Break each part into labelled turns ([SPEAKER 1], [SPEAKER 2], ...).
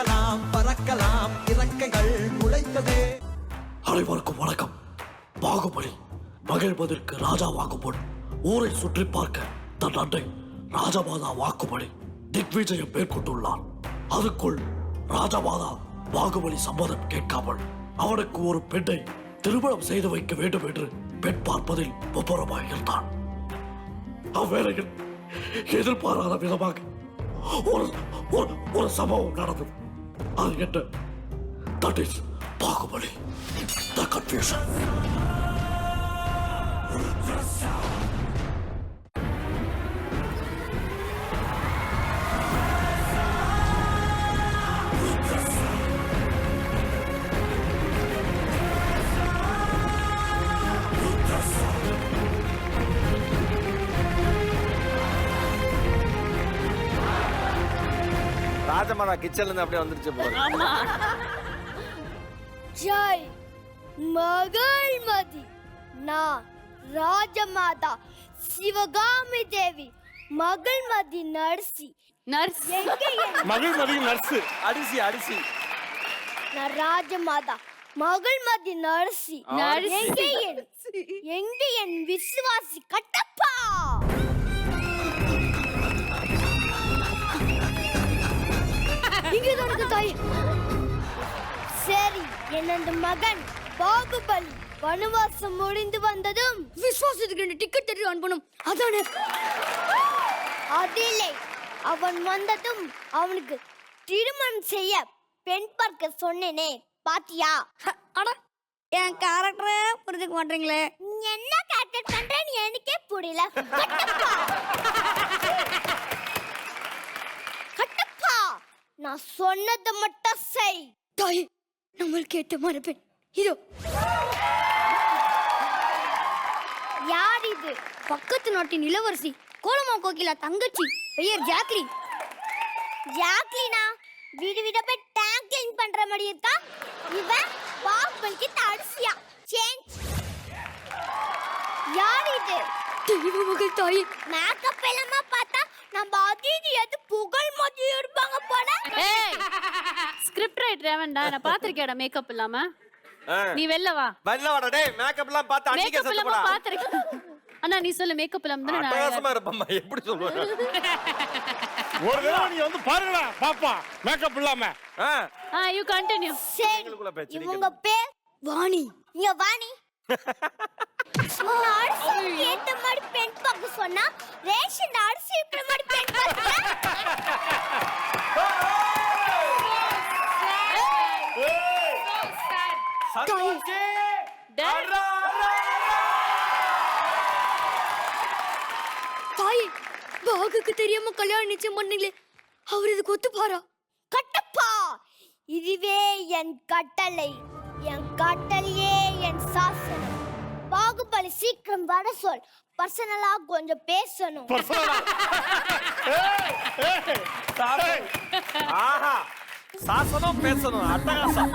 [SPEAKER 1] பறக்கலாம் பறக்கலாம் இறக்கைகள் முளைத்ததே.
[SPEAKER 2] அனைவருக்கும் வணக்கம். பாகுபலி மகிழ்வதற்கு ராஜாவாகும் முன் ஊரை சுற்றி பார்க்க தன் அன்னை ராஜமாதா வாக்குபலி திக்விஜயம் மேற்கொண்டுள்ளார். அதுக்குள் ராஜமாதா பாகுபலி சம்மதம் கேட்காமல் அவனுக்கு ஒரு பெண்ணை திருமணம் செய்து வைக்க வேண்டும் என்று பெண் பார்ப்பதில் மும்முரமாக இருந்தான். அவ்வேளையில் எதிர்பாராத விதமாக ஒரு சம்பவம் நடந்தது. அது என்ன? That is Baahubali, the confusion.
[SPEAKER 3] Rajmata கிச்சன்ல இருந்து அப்படியே வந்துருச்சு போல.
[SPEAKER 4] ஜெய் மகள்மதி. நான் ராஜமாதா சிவகாமி தேவி மகள்மதி நர்சி.
[SPEAKER 3] மகள்மதி நர்ஸ் அரிசி அரிசி.
[SPEAKER 4] நான் ராஜமாதா மகள்மதி நர்சி. எங்க என் விசுவாசி கட்டப்பா? சரி, எனது மகன் பாகுபலி வனவாசம் முடிந்து வந்ததும் விசுவாசத்துக்கு டிக்கெட் எடுத்து அனுப்பணும். அதானே? அதில்லை, அவன் வந்ததும் அவனுக்கு திருமணம் செய்ய பெண் பார்க்க சொன்னேனே, பாத்தியா? அட, என் கேரக்டரே புரிஞ்சுக்க மாட்டீங்களே. என்ன கேரக்டர் பண்றேன்னு எனக்கே புரியல. கட்டப்பா, நான் சொன்னதை மட்டும் செய். தாய், நம்மளுக்கு ஏற்ற மாதிரி பெண் இதோ. யார் இது? பக்கத்து நாட்டின் இளவரசி கோலமா கோகிலா தங்கச்சி. பெயர் ஜாக்லி. ஜாக்லினா? வீடு வீட போய் டேங்கிங் பண்ற மாதிரி இருக்கா? இவன் பாகுபலிக்கு தரிசியா. சேஞ்ச். யார் இது? தெய்வ மகள் தாய். மேக்கப் எல்லாமா பார்த்தா நம்ம அதிதி எது புகழ் மாதிரி இருப்பாங்க போல.
[SPEAKER 5] ஏய், ஸ்கிரிப்ட் ரைட்டர் வேண்டா. நான் பாத்திருக்கேடா மேக்கப் இல்லாம. நீ வெளில வா.
[SPEAKER 3] வெளில வாடா டேய். மேக்கப் எல்லாம் பார்த்து அன்னிக்கே செத்து போடா.
[SPEAKER 5] பாத்திருக்கேன். அண்ணா நீ சொல்லு, மேக்கப் இல்லாம தான நான்
[SPEAKER 3] அட்டகாசமா இருப்பம்மா. எப்படி சொல்லுவ?
[SPEAKER 6] ஒரு தடவை நீ வந்து பாருடா பாப்பா, மேக்கப் இல்லாம.
[SPEAKER 5] You continue.
[SPEAKER 4] இவங்க பேர் வாணி. இங்க வாணி. அரிசி ஏத்த மாதிரி பெண் பார்க்க சொன்னா ரேஷன் அரிசி ஏத்த மாதிரி பெண் பார்க்க. தாய், பாகுக்கு தெரியாம கல்யாணம் நிச்சயம் பண்ணீங்களே, அவர் இதுக்கு ஒத்துப்பாரா? கட்டப்பா, இதுவே என் கட்டளை. என் கட்டளையே என் சாசனம். பாகுபலி சீக்கிரம் வர சொல். பர்சனலா கொஞ்சம் பேசணும்.
[SPEAKER 3] ஆஹா, சாசனம் பேசணும். அட்டகாசம்.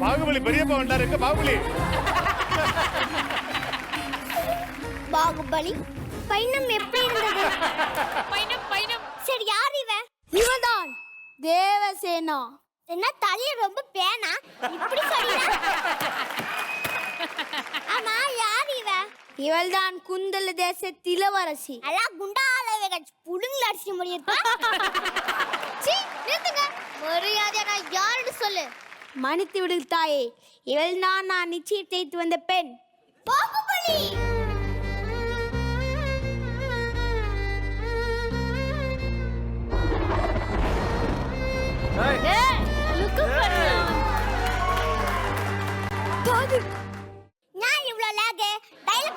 [SPEAKER 6] பாகுபலி பெரியப்பா வந்தாரு. எங்க பாகுபலி?
[SPEAKER 4] பாகுபலி பையனம் எப்படி இருந்தது? பையனம். சரி, யார் இவ? இவதான் தேவசேனா. என்ன தலைய ரொம்ப பேனா இப்படி சொல்லினா? ஆமா, யார் இவ? இவள்தான் குந்தல தேசத்து இளவரசி. அல்ல குண்டால புடுங்கல அடிச்சு முடியிருப்பா. சீ, நிறுத்துங்க. மரியாதை நான் யாருன்னு சொல்லு. மன்னித்து விடு தாயே, இவள் தான் நான் நிச்சயித்து வந்த பெண் பாகுபலி.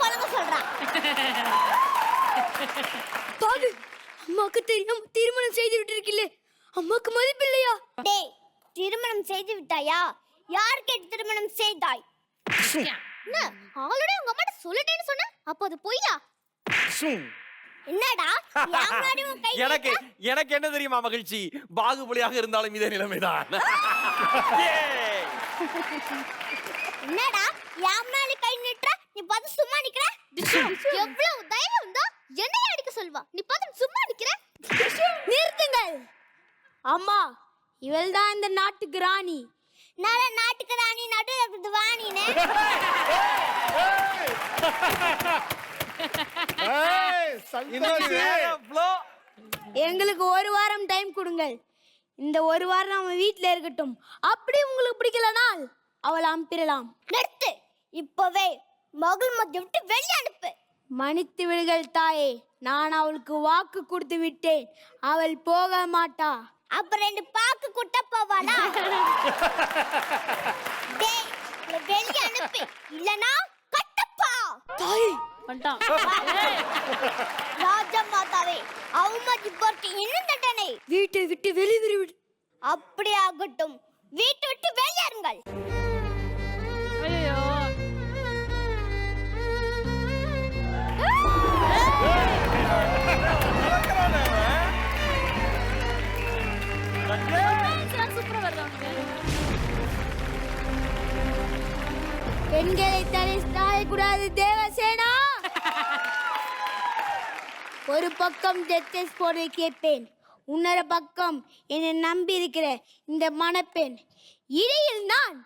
[SPEAKER 4] வழங்க சொல்றான். பாகு, அம்மாக்கு தெரியாம திருமணம் செய்து விட்டிருக்கில்ல, அம்மாக்கு மதிப்பு இல்லையா? டேய், திருமணம் செய்து விட்டாயா? யார் கேட்டு திருமணம் செய்தாய்? என்ன ஆல்ரெடி உங்க அம்மாட்ட சொல்லிட்டேன்னு சொன்ன, அப்ப அது பொய்யா? என்னடா என் முன்னாடி உன் கை
[SPEAKER 3] எனக்கு எனக்கு என்ன தெரியுமா மகிழ்ச்சி, பாகுபலியாக இருந்தாலும் இதே நிலைமைதான். ஏய்.
[SPEAKER 4] என்னடா என் முன்னாடி கை நீட்டுற, நீ பார்த்து சும்மா நிக்கிற? எவ்வளவு தைரியம் இருந்தா என்னைய அடிக்க சொல்வா, நீ பார்த்து சும்மா நிக்கிற? நிறுத்துங்கள். அம்மா, இவள்தான் இந்த நாட்டுக்கு ராணி. நான் நாட்டுக்கு ராணி, நடுவுல இருக்குது வாணினே. எங்களுக்கு ஒரு வாரம் டைம் கொடுங்கள். இந்த ஒரு வாரம் நம்ம வீட்ல இருக்கட்டும். அப்படி உங்களுக்கு பிடிக்கலனால் அவளை அனுப்பிடலாம். நிறுத்து, இப்பவே மகள் மத்திய விட்டு வெளியே அனுப்பு. மன்னித்து விடுங்கள் தாயே, நான் அவளுக்கு வாக்கு கொடுத்து விட்டேன், அவள் போக மாட்டா. அப்ப 2 பாக்கு குட்ட போவாளா? டேய், வெளியே அனுப்பு, இல்லனா கட்டப்பா. தாய்
[SPEAKER 5] வந்துட்டான்.
[SPEAKER 4] ராஜா மாதாவே, அவமதி போட்டு என்ன தண்டனை? வீட்டை விட்டு வெளியே விடு. அப்படி ஆகட்டும், வீட்டை விட்டு வெளியேறுங்கள்.
[SPEAKER 5] ஐயோ, சூப்பரா வருவாங்க.
[SPEAKER 4] பெண்களை தலை சாயக்கூடாது தேவசேனா. ஒரு பக்கம் டெஸ்ட் போட கேட்பேன், இன்னொரு பக்கம் என்னை நம்பி இருக்கிற இந்த மணப்பெண். இடையில் நான்,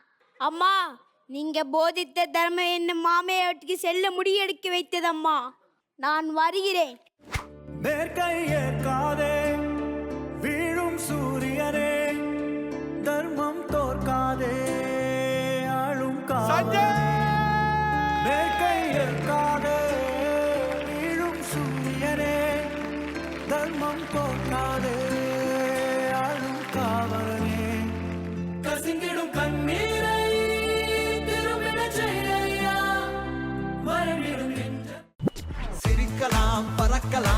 [SPEAKER 4] அம்மா, நீங்க போதித்த தர்மம் என்ன மாமையை வீட்டுக்கு செல்ல முடியெடுக்க வைத்ததம்மா. நான் வருகிறேன்.
[SPEAKER 1] மேற்கையேற்காதே வீழும் சூரியனே, தர்மம் தோற்காதே ஆளும் காதே. மேற்கையேற்காதே வீழும் சூரியனே, தர்மம் தோற்காதே ஆளும் காவலனே. கசிந்திடும் கண்ணீரை திரும்பிடச் செய்யா, மறைந்திடும் சிரிக்கலாம் பறக்கலாம்